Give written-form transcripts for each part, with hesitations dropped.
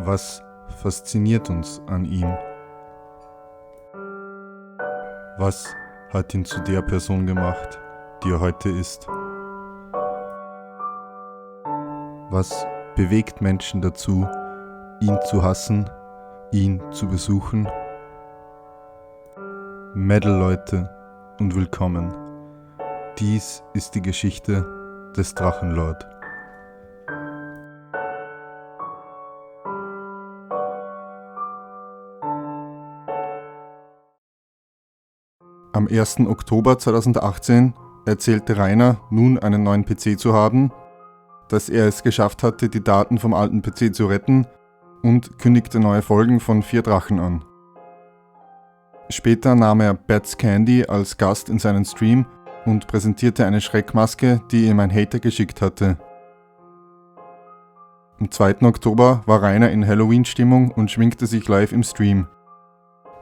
Was fasziniert uns an ihm? Was hat ihn zu der Person gemacht, die er heute ist? Was bewegt Menschen dazu, ihn zu hassen, ihn zu besuchen? Metal-Leute und willkommen. Dies ist die Geschichte des Drachenlord. Am 1. Oktober 2018 erzählte Rainer, nun einen neuen PC zu haben, dass er es geschafft hatte, die Daten vom alten PC zu retten und kündigte neue Folgen von 4 Drachen an. Später nahm er Bats Candy als Gast in seinen Stream und präsentierte eine Schreckmaske, die ihm ein Hater geschickt hatte. Am 2. Oktober war Rainer in Halloween-Stimmung und schminkte sich live im Stream.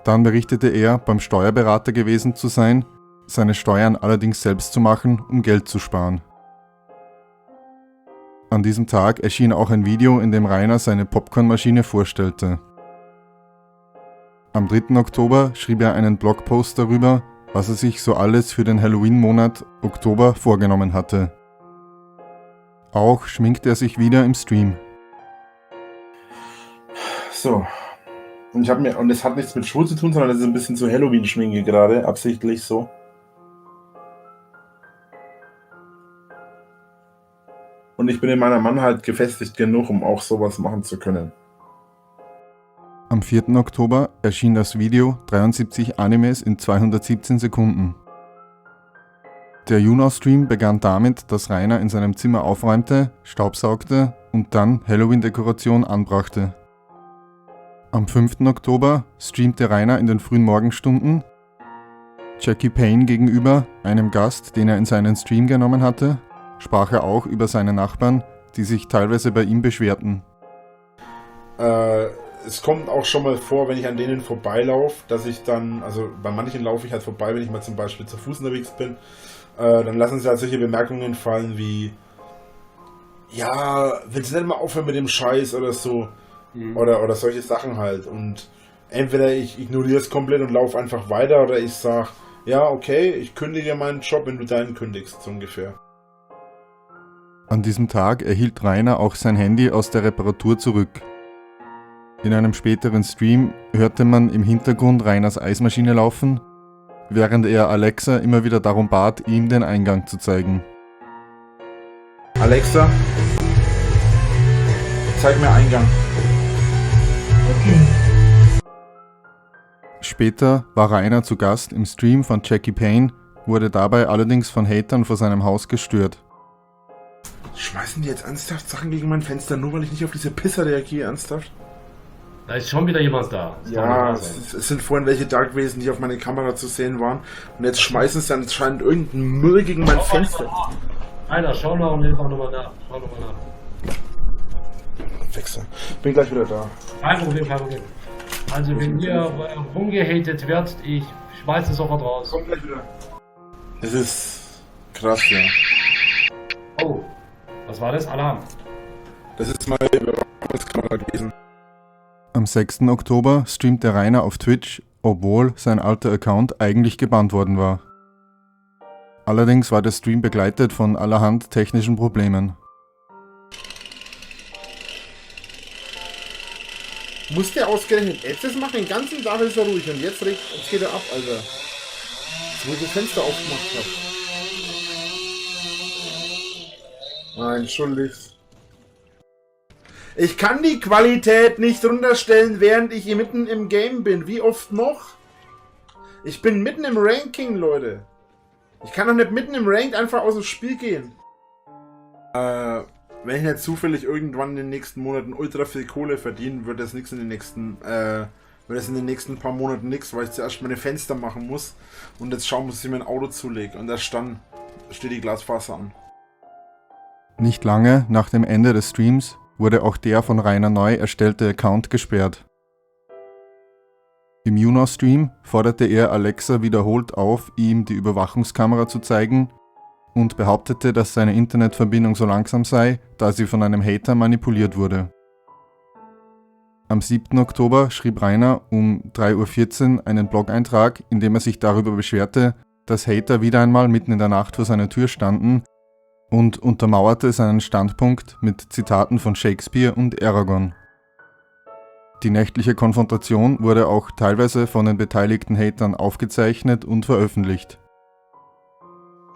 Dann berichtete er, beim Steuerberater gewesen zu sein, seine Steuern allerdings selbst zu machen, um Geld zu sparen. An diesem Tag erschien auch ein Video, in dem Rainer seine Popcornmaschine vorstellte. Am 3. Oktober schrieb er einen Blogpost darüber, was er sich so alles für den Halloween-Monat Oktober vorgenommen hatte. Auch schminkte er sich wieder im Stream. So. Und es hat nichts mit Schwul zu tun, sondern das ist ein bisschen so Halloween-Schminke gerade, absichtlich so. Und ich bin in meiner Mannheit gefestigt genug, um auch sowas machen zu können. Am 4. Oktober erschien das Video 73 Animes in 217 Sekunden. Der Juno-Stream begann damit, dass Rainer in seinem Zimmer aufräumte, staubsaugte und dann Halloween-Dekoration anbrachte. Am 5. Oktober streamte Rainer in den frühen Morgenstunden Jackie Payne gegenüber, einem Gast, den er in seinen Stream genommen hatte, sprach er auch über seine Nachbarn, die sich teilweise bei ihm beschwerten. Es kommt auch schon mal vor, wenn ich an denen vorbeilaufe, dass ich dann, also bei manchen laufe ich halt vorbei, wenn ich mal zum Beispiel zu Fuß unterwegs bin, dann lassen sie halt solche Bemerkungen fallen wie, ja, willst du nicht mal aufhören mit dem Scheiß oder so. Oder solche Sachen halt. Und entweder ich ignoriere es komplett und laufe einfach weiter, oder ich sage, ja, okay, ich kündige meinen Job, wenn du deinen kündigst, so ungefähr. An diesem Tag erhielt Rainer auch sein Handy aus der Reparatur zurück. In einem späteren Stream hörte man im Hintergrund Rainers Eismaschine laufen, während er Alexa immer wieder darum bat, ihm den Eingang zu zeigen. Alexa, zeig mir Eingang. Okay. Später war Rainer zu Gast im Stream von Jackie Payne, wurde dabei allerdings von Hatern vor seinem Haus gestört. Schmeißen die jetzt ernsthaft Sachen gegen mein Fenster, nur weil ich nicht auf diese Pisser reagiere, ernsthaft? Da ist schon wieder jemand da. Ja, es sind vorhin welche Darkwesen, die auf meine Kamera zu sehen waren. Und jetzt schmeißen sie anscheinend irgendeinen Müll gegen mein Fenster. Rainer, schau noch und hilf auch nochmal nach. Schau nochmal nach. Wichser. Bin gleich wieder da. Kein Problem, kein Problem. Also wenn ihr rumgehatet werdet, ich schmeiß es sofort raus. Komm gleich wieder. Es ist krass, ja. Oh, was war das? Alarm. Das ist meine Überwachungskamera gewesen. Am 6. Oktober streamte Rainer auf Twitch, obwohl sein alter Account eigentlich gebannt worden war. Allerdings war der Stream begleitet von allerhand technischen Problemen. Muss der ausgerechnet jetzt das machen? Den ganzen Tag ist er ruhig und jetzt geht er ab, Alter. Wo ich das Fenster aufgemacht habe. Nein, entschuldigt. Ich kann die Qualität nicht runterstellen, während ich hier mitten im Game bin. Wie oft noch? Ich bin mitten im Ranking, Leute. Ich kann doch nicht mitten im Rank einfach aus dem Spiel gehen. Wenn ich nicht zufällig irgendwann in den nächsten Monaten ultra viel Kohle verdiene, wird das in den nächsten paar Monaten nichts, weil ich zuerst meine Fenster machen muss und jetzt schauen muss, dass ich mein Auto zulege. Und erst dann steht die Glasfaser an. Nicht lange nach dem Ende des Streams wurde auch der von Rainer neu erstellte Account gesperrt. Im Juno-Stream forderte er Alexa wiederholt auf, ihm die Überwachungskamera zu zeigen und behauptete, dass seine Internetverbindung so langsam sei, da sie von einem Hater manipuliert wurde. Am 7. Oktober schrieb Rainer um 3:14 Uhr einen Blog-Eintrag, in dem er sich darüber beschwerte, dass Hater wieder einmal mitten in der Nacht vor seiner Tür standen, und untermauerte seinen Standpunkt mit Zitaten von Shakespeare und Eragon. Die nächtliche Konfrontation wurde auch teilweise von den beteiligten Hatern aufgezeichnet und veröffentlicht.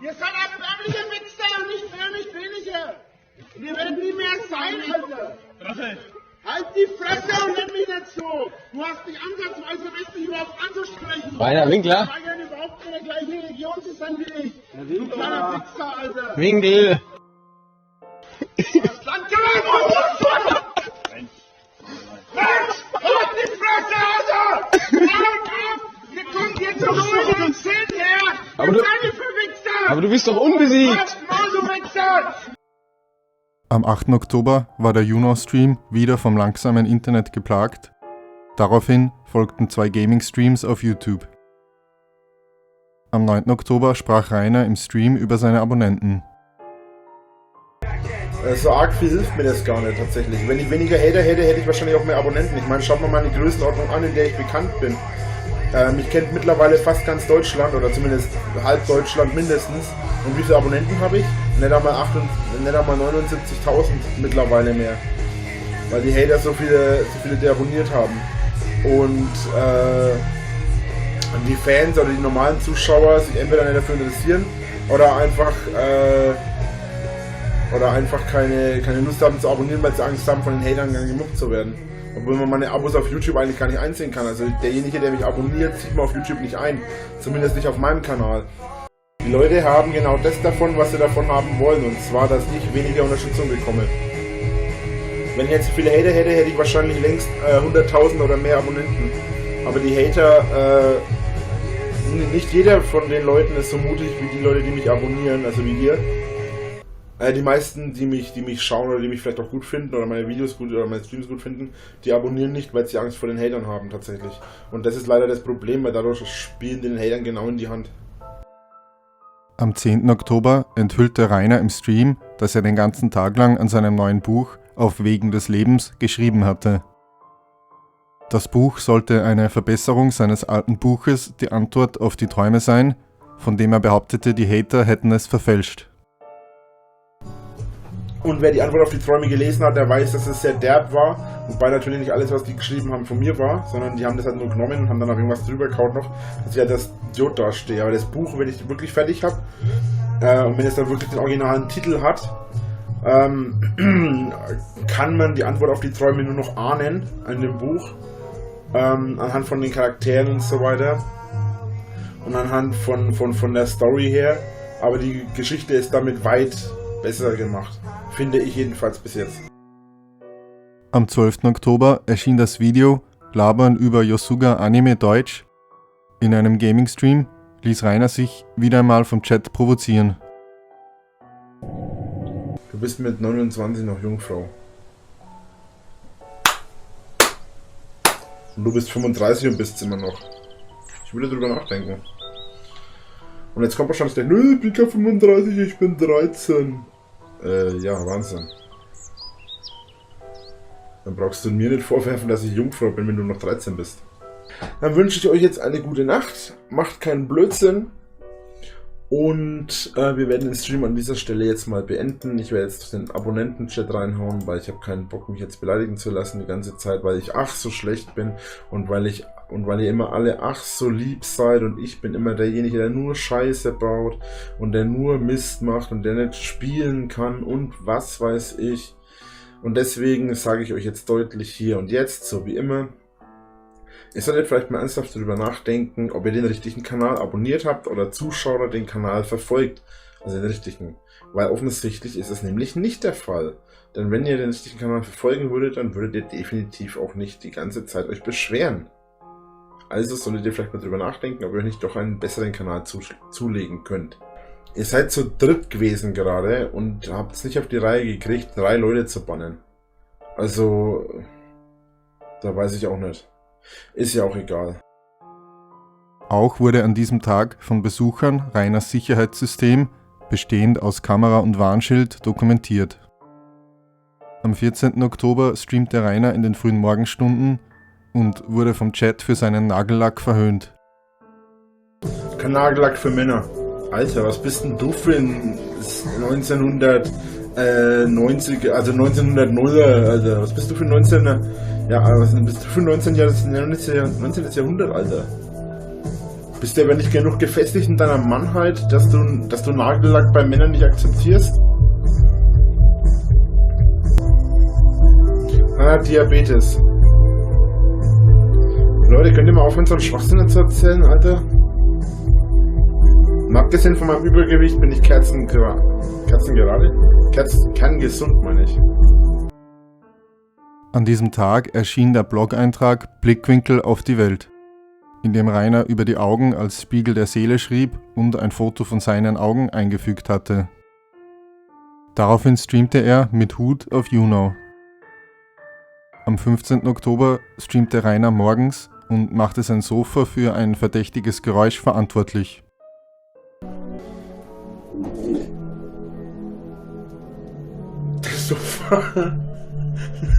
Ihr seid erbärmliche Wichser und nicht mehr, nicht weniger. Und ihr werdet nie mehr sein, Alter. Halt die Fresse und nenn mich nicht so. Du hast nicht ansatzweise Recht, mich überhaupt anzusprechen. Rainer Winkler. Ich weigere überhaupt in der gleichen Region zu sein wie ich. Du kleiner Wichser, Alter. Winkel. Das Land gehört. Mensch, halt die Fresse, Alter. Haut ab. Wir kommen hier zur Ruhe und sehen her. Aber Was seid ihr für Wichser? Aber du bist doch unbesiegt. Was, du Wichser? Am 8. Oktober war der Juno-Stream wieder vom langsamen Internet geplagt. Daraufhin folgten 2 Gaming-Streams auf YouTube. Am 9. Oktober sprach Rainer im Stream über seine Abonnenten. So arg viel hilft mir das gar nicht tatsächlich. Wenn ich weniger Hater hätte, hätte ich wahrscheinlich auch mehr Abonnenten. Ich meine, schaut mal die Größenordnung an, in der ich bekannt bin. Mich kennt mittlerweile fast ganz Deutschland oder zumindest halb Deutschland mindestens. Und wie viele Abonnenten habe ich? Nicht einmal 79.000 mittlerweile mehr. Weil die Hater so viele deabonniert haben. Und die Fans oder die normalen Zuschauer sich entweder nicht dafür interessieren oder einfach keine Lust haben zu abonnieren, weil sie Angst haben, von den Hatern gemobbt zu werden. Obwohl man meine Abos auf YouTube eigentlich gar nicht einsehen kann. Also derjenige, der mich abonniert, sieht man auf YouTube nicht ein. Zumindest nicht auf meinem Kanal. Die Leute haben genau das davon, was sie davon haben wollen. Und zwar, dass ich weniger Unterstützung bekomme. Wenn ich jetzt so viele Hater hätte, hätte ich wahrscheinlich längst 100.000 oder mehr Abonnenten. Aber die Hater, nicht jeder von den Leuten ist so mutig wie die Leute, die mich abonnieren, also wie ihr. Die meisten, die mich schauen oder die mich vielleicht auch gut finden oder meine Videos gut oder meine Streams gut finden, die abonnieren nicht, weil sie Angst vor den Hatern haben tatsächlich. Und das ist leider das Problem, weil dadurch spielen die den Hatern genau in die Hand. Am 10. Oktober enthüllte Rainer im Stream, dass er den ganzen Tag lang an seinem neuen Buch Auf Wegen des Lebens geschrieben hatte. Das Buch sollte eine Verbesserung seines alten Buches Die Antwort auf die Träume sein, von dem er behauptete, die Hater hätten es verfälscht. Und wer die Antwort auf die Träume gelesen hat, der weiß, dass es sehr derb war. Wobei natürlich nicht alles, was die geschrieben haben, von mir war, sondern die haben das halt nur genommen und haben dann noch irgendwas drüber gekaut noch, dass ich halt das Idiot dastehe. Aber das Buch, wenn ich wirklich fertig habe, und wenn es dann wirklich den originalen Titel hat, kann man die Antwort auf die Träume nur noch ahnen an dem Buch. Anhand von den Charakteren und so weiter. Und anhand von der Story her. Aber die Geschichte ist damit weit besser gemacht. Finde ich jedenfalls bis jetzt. Am 12. Oktober erschien das Video Labern über Yosuga Anime Deutsch. In einem Gaming-Stream ließ Rainer sich wieder einmal vom Chat provozieren. Du bist mit 29 noch Jungfrau. Und du bist 35 und bist es immer noch. Ich würde drüber nachdenken. Und jetzt kommt wahrscheinlich der, nö, ich bin kein 35, ich bin 13. Ja, Wahnsinn. Dann brauchst du mir nicht vorwerfen, dass ich Jungfrau bin, wenn du noch 13 bist. Dann wünsche ich euch jetzt eine gute Nacht. Macht keinen Blödsinn. Und wir werden den Stream an dieser Stelle jetzt mal beenden. Ich werde jetzt den Abonnenten-Chat reinhauen, weil ich habe keinen Bock, mich jetzt beleidigen zu lassen die ganze Zeit, weil ich ach so schlecht bin und weil ihr immer alle ach so lieb seid und ich bin immer derjenige, der nur Scheiße baut und der nur Mist macht und der nicht spielen kann und was weiß ich. Und deswegen sage ich euch jetzt deutlich hier und jetzt, so wie immer, ihr solltet vielleicht mal ernsthaft darüber nachdenken, ob ihr den richtigen Kanal abonniert habt oder Zuschauer den Kanal verfolgt. Also den richtigen. Weil offensichtlich ist es nämlich nicht der Fall. Denn wenn ihr den richtigen Kanal verfolgen würdet, dann würdet ihr definitiv auch nicht die ganze Zeit euch beschweren. Also solltet ihr vielleicht mal darüber nachdenken, ob ihr euch nicht doch einen besseren Kanal zulegen könnt. Ihr seid zu dritt gewesen gerade und habt es nicht auf die Reihe gekriegt, 3 Leute zu bannen. Also, da weiß ich auch nicht. Ist ja auch egal. Auch wurde an diesem Tag von Besuchern Rainers Sicherheitssystem, bestehend aus Kamera und Warnschild, dokumentiert. Am 14. Oktober streamte Rainer in den frühen Morgenstunden und wurde vom Chat für seinen Nagellack verhöhnt. Kein Nagellack für Männer. Alter, was bist denn du für ein 1990, also 1900er, Alter? Was bist du für ein 19er? Ja, was bist du für ein 19. Jahrhundert, Alter? Bist du aber nicht genug gefestigt in deiner Mannheit, dass du Nagellack bei Männern nicht akzeptierst? Diabetes. Leute, könnt ihr mal aufhören, so einen Schwachsinn zu erzählen, Alter? Mal abgesehen von meinem Übergewicht bin ich kerngesund, meine ich. An diesem Tag erschien der Blog-Eintrag Blickwinkel auf die Welt, in dem Rainer über die Augen als Spiegel der Seele schrieb und ein Foto von seinen Augen eingefügt hatte. Daraufhin streamte er mit Hut auf YouNow. Am 15. Oktober streamte Rainer morgens und machte sein Sofa für ein verdächtiges Geräusch verantwortlich.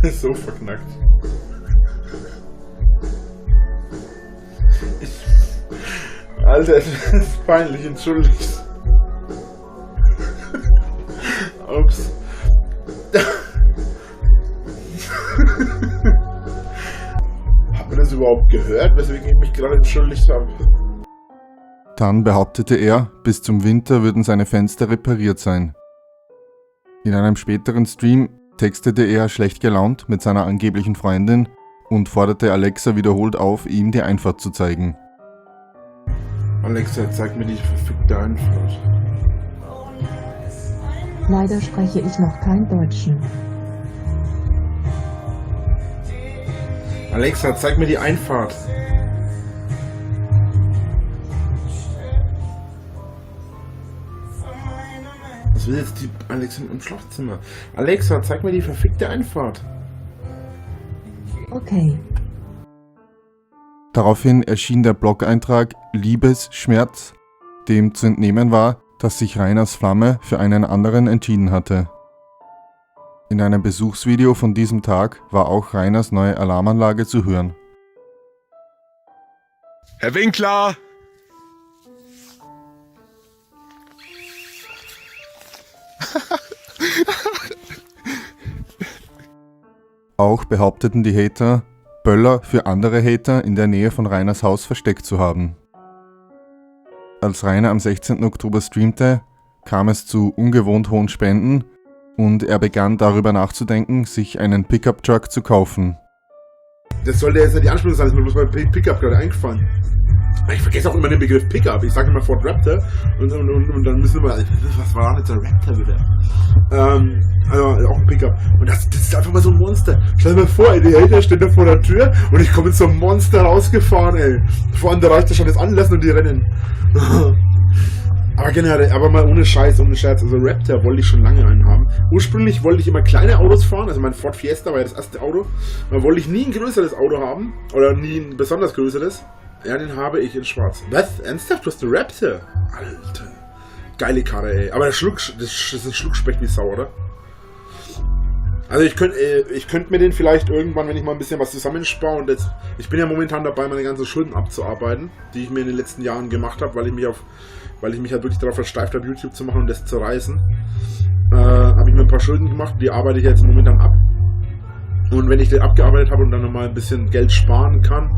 Das Sofa knackt. Alter, das ist peinlich, entschuldigt. Ups. Hat man das überhaupt gehört, weswegen ich mich gerade entschuldigt habe? Dann behauptete er, bis zum Winter würden seine Fenster repariert sein. In einem späteren Stream textete er schlecht gelaunt mit seiner angeblichen Freundin und forderte Alexa wiederholt auf, ihm die Einfahrt zu zeigen. Alexa, zeig mir die verfickte Einfahrt. Leider spreche ich noch kein Deutschen. Alexa, zeig mir die Einfahrt. Was will jetzt die Alexa im Schlafzimmer? Alexa, zeig mir die verfickte Einfahrt. Okay. Daraufhin erschien der Blog-Eintrag Liebesschmerz, dem zu entnehmen war, dass sich Rainers Flamme für einen anderen entschieden hatte. In einem Besuchsvideo von diesem Tag war auch Rainers neue Alarmanlage zu hören. Herr Winkler! Auch behaupteten die Hater, Böller für andere Hater in der Nähe von Rainers Haus versteckt zu haben. Als Rainer am 16. Oktober streamte, kam es zu ungewohnt hohen Spenden und er begann darüber nachzudenken, sich einen Pickup-Truck zu kaufen. Das sollte jetzt ja die Anspielung sein, ist mir bloß bei Pickup gerade eingefallen. Ich vergesse auch immer den Begriff Pickup. Ich sage immer Ford Raptor und dann müssen wir, was war da jetzt der Raptor wieder? Also auch ein Pickup. Und das ist einfach mal so ein Monster. Stell dir mal vor, ey, die Hater stehen da vor der Tür und ich komme mit so einem Monster rausgefahren, ey. Vor allem, da reicht ja schon das Anlassen und die rennen. Aber generell, aber mal ohne Scheiß, ohne Scherz. Also Raptor wollte ich schon lange einen haben. Ursprünglich wollte ich immer kleine Autos fahren, also mein Ford Fiesta war ja das erste Auto. Da wollte ich nie ein größeres Auto haben, oder nie ein besonders größeres. Ja, den habe ich in schwarz. Was? Ernsthaft? Du hast einen Raptor? Alter. Geile Karre, ey. Aber das ist ein Schluckspeck wie Sau, oder? Also ich könnte mir den vielleicht irgendwann, wenn ich mal ein bisschen was zusammenspare und jetzt, ich bin ja momentan dabei, meine ganzen Schulden abzuarbeiten, die ich mir in den letzten Jahren gemacht habe, weil ich mich halt wirklich darauf versteift habe, YouTube zu machen und das zu reißen. Habe ich mir ein paar Schulden gemacht, die arbeite ich jetzt momentan ab. Und wenn ich den abgearbeitet habe und dann nochmal ein bisschen Geld sparen kann,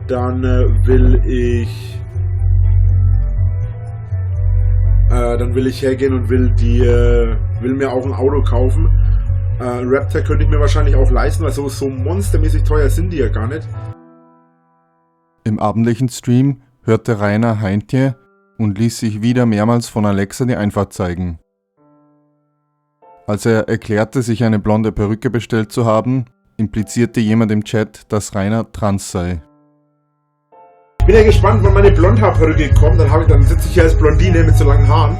dann will ich hergehen und will mir auch ein Auto kaufen. Raptor könnte ich mir wahrscheinlich auch leisten, weil so monstermäßig teuer sind die ja gar nicht. Im abendlichen Stream hörte Rainer Heintje und ließ sich wieder mehrmals von Alexa die Einfahrt zeigen. Als er erklärte, sich eine blonde Perücke bestellt zu haben, implizierte jemand im Chat, dass Rainer trans sei. Ich bin ja gespannt, wann meine Blondhaarperücke kommt, dann sitze ich hier als Blondine mit so langen Haaren.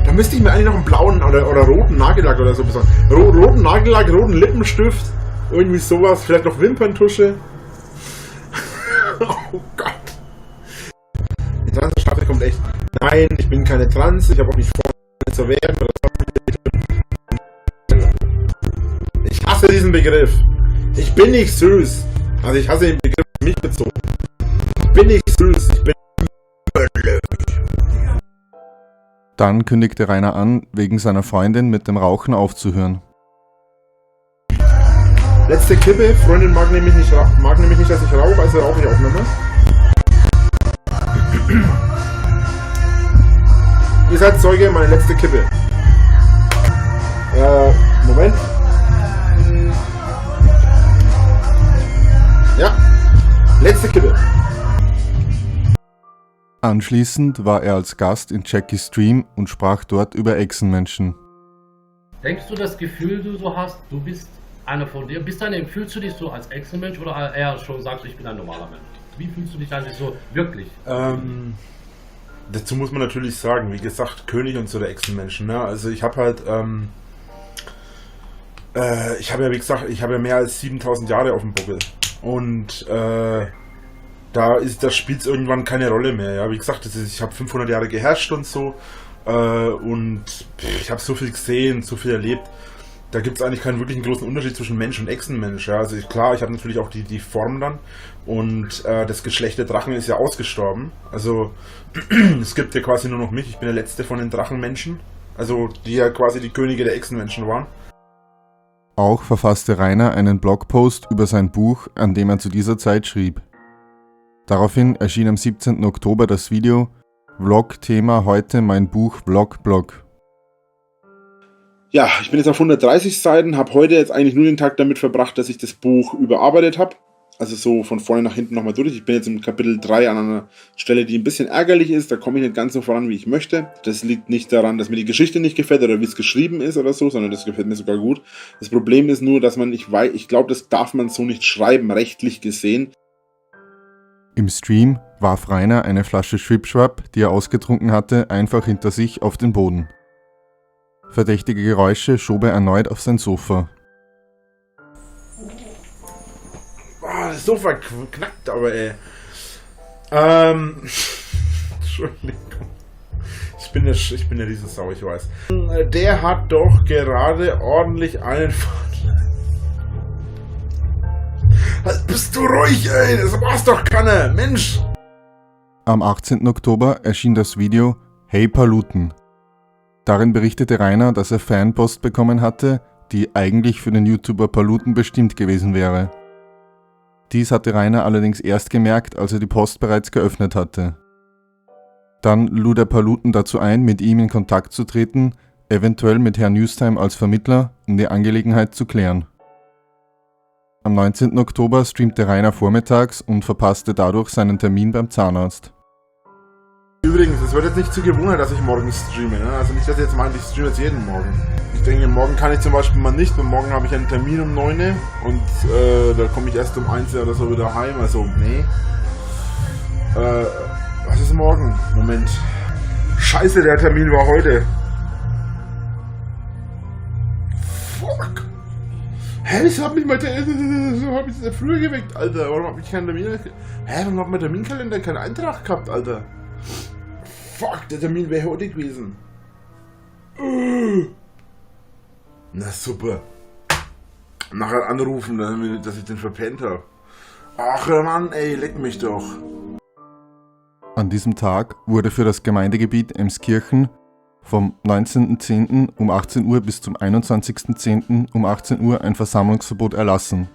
Da müsste ich mir eigentlich noch einen blauen oder roten Nagellack oder so besorgen. Roten Nagellack, roten Lippenstift, irgendwie sowas, vielleicht noch Wimperntusche. Oh Gott. Die Trans-Staffel kommt echt. Nein, ich bin keine Trans, ich habe auch nicht vor, zu werden. Ich hasse diesen Begriff. Ich bin nicht süß. Also ich hasse den Begriff auf mich bezogen. Ich bin nicht süß, ich bin überlöbig. Dann kündigte Rainer an, wegen seiner Freundin mit dem Rauchen aufzuhören. Letzte Kippe, Freundin mag nämlich nicht, dass ich rauche, also rauche ich auch nicht mehr. Ihr seid Zeuge, meine letzte Kippe. Moment. Ja, letzte Kippe. Anschließend war er als Gast in Jackies Stream und sprach dort über Echsenmenschen. Denkst du, das Gefühl, du hast, du bist einer von dir, fühlst du dich so als Echsenmensch oder eher schon sagst du, ich bin ein normaler Mensch? Wie fühlst du dich eigentlich so wirklich? Dazu muss man natürlich sagen, wie gesagt, König und so der Echsenmenschen. Ne? Also ich habe halt, ich habe ja wie gesagt, ich habe ja mehr als 7000 Jahre auf dem Buckel. Und da spielt es irgendwann keine Rolle mehr. Ja? Wie gesagt, ich habe 500 Jahre geherrscht und so. Und ich habe so viel gesehen, so viel erlebt. Da gibt es eigentlich keinen wirklichen großen Unterschied zwischen Mensch und Echsenmensch. Ja? Also klar, ich habe natürlich auch die Form dann. Und das Geschlecht der Drachen ist ja ausgestorben. Also es gibt ja quasi nur noch mich. Ich bin der letzte von den Drachenmenschen. Also die ja quasi die Könige der Echsenmenschen waren. Auch verfasste Rainer einen Blogpost über sein Buch, an dem er zu dieser Zeit schrieb. Daraufhin erschien am 17. Oktober das Video Vlog-Thema heute mein Buch Vlog. Ja, ich bin jetzt auf 130 Seiten, habe heute jetzt eigentlich nur den Tag damit verbracht, dass ich das Buch überarbeitet habe. Also so von vorne nach hinten nochmal durch. Ich bin jetzt im Kapitel 3 an einer Stelle, die ein bisschen ärgerlich ist. Da komme ich nicht ganz so voran, wie ich möchte. Das liegt nicht daran, dass mir die Geschichte nicht gefällt oder wie es geschrieben ist oder so, sondern das gefällt mir sogar gut. Das Problem ist nur, dass man nicht weiß, ich glaube, das darf man so nicht schreiben, rechtlich gesehen. Im Stream warf Rainer eine Flasche Schwipschwapp, die er ausgetrunken hatte, einfach hinter sich auf den Boden. Verdächtige Geräusche schob er erneut auf sein Sofa. Das Sofa knackt aber, ey. Entschuldigung. Ich bin eine Riesensau, ich weiß. Der hat doch gerade ordentlich einen... Bist du ruhig, ey? Das war's doch keiner, Mensch! Am 18. Oktober erschien das Video Hey Paluten. Darin berichtete Rainer, dass er Fanpost bekommen hatte, die eigentlich für den YouTuber Paluten bestimmt gewesen wäre. Dies hatte Rainer allerdings erst gemerkt, als er die Post bereits geöffnet hatte. Dann lud er Paluten dazu ein, mit ihm in Kontakt zu treten, eventuell mit Herrn Newstime als Vermittler, um die Angelegenheit zu klären. Am 19. Oktober streamte Rainer vormittags und verpasste dadurch seinen Termin beim Zahnarzt. Übrigens, es wird jetzt nicht zur Gewohnheit, dass ich morgens streame. Ne? Also nicht, dass ich jetzt meint, ich streame jetzt jeden Morgen. Ich denke, morgen kann ich zum Beispiel mal nicht, weil morgen habe ich einen Termin um 9 Uhr und da komme ich erst um 1 Uhr oder so wieder heim. Also, nee. Was ist morgen? Moment. Scheiße, der Termin war heute. Fuck. Hä, wieso hat mich mein Termin früher geweckt, Alter? Warum hat mich kein Termin... Warum hat mein Terminkalender keinen Eintrag gehabt, Alter? Fuck, der Termin wäre heute gewesen. Na super. Nachher anrufen, dass ich den verpennt habe. Ach Mann, ey, leck mich doch. An diesem Tag wurde für das Gemeindegebiet Emskirchen vom 19.10. um 18 Uhr bis zum 21.10. um 18 Uhr ein Versammlungsverbot erlassen.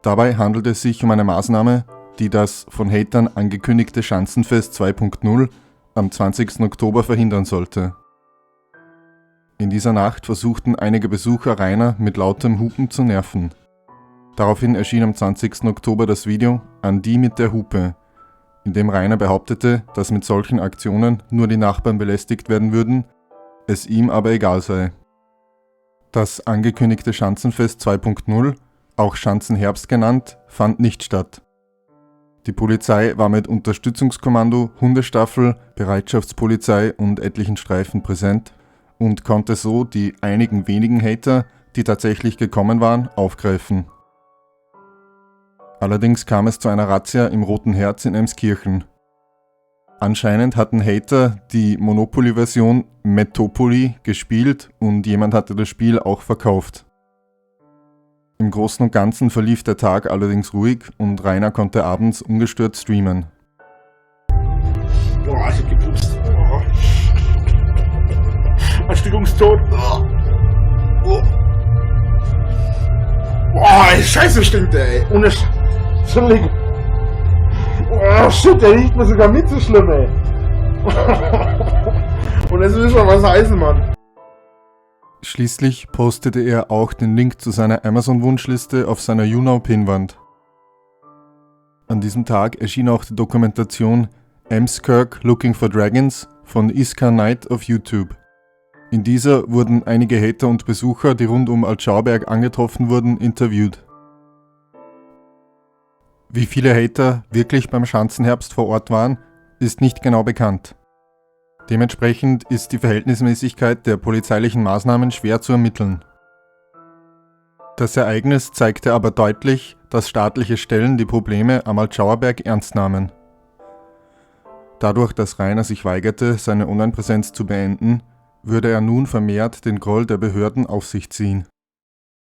Dabei handelt es sich um eine Maßnahme, die das von Hatern angekündigte Schanzenfest 2.0 am 20. Oktober verhindern sollte. In dieser Nacht versuchten einige Besucher Rainer mit lautem Hupen zu nerven. Daraufhin erschien am 20. Oktober das Video An die mit der Hupe, in dem Rainer behauptete, dass mit solchen Aktionen nur die Nachbarn belästigt werden würden, es ihm aber egal sei. Das angekündigte Schanzenfest 2.0, auch Schanzenherbst genannt, fand nicht statt. Die Polizei war mit Unterstützungskommando, Hundestaffel, Bereitschaftspolizei und etlichen Streifen präsent und konnte so die einigen wenigen Hater, die tatsächlich gekommen waren, aufgreifen. Allerdings kam es zu einer Razzia im Roten Herz in Emskirchen. Anscheinend hatten Hater die Monopoly-Version Metopoly gespielt und jemand hatte das Spiel auch verkauft. Im Großen und Ganzen verlief der Tag allerdings ruhig und Rainer konnte abends ungestört streamen. Boah, ich hab gepupst. Oh. Erstickungstod. Oh. Boah, ey, scheiße stinkt, ey. Ohne Entschuldigung. Oh, shit, der riecht mir sogar mit so schlimm, ey. Und es will schon was heißen, Mann. Schließlich postete er auch den Link zu seiner Amazon-Wunschliste auf seiner YouNow-Pinwand. An diesem Tag erschien auch die Dokumentation Emskirk Looking for Dragons von Iskar Knight auf YouTube. In dieser wurden einige Hater und Besucher, die rund um Altschauberg angetroffen wurden, interviewt. Wie viele Hater wirklich beim Schanzenherbst vor Ort waren, ist nicht genau bekannt. Dementsprechend ist die Verhältnismäßigkeit der polizeilichen Maßnahmen schwer zu ermitteln. Das Ereignis zeigte aber deutlich, dass staatliche Stellen die Probleme am Altschauerberg ernst nahmen. Dadurch, dass Rainer sich weigerte, seine Online-Präsenz zu beenden, würde er nun vermehrt den Groll der Behörden auf sich ziehen.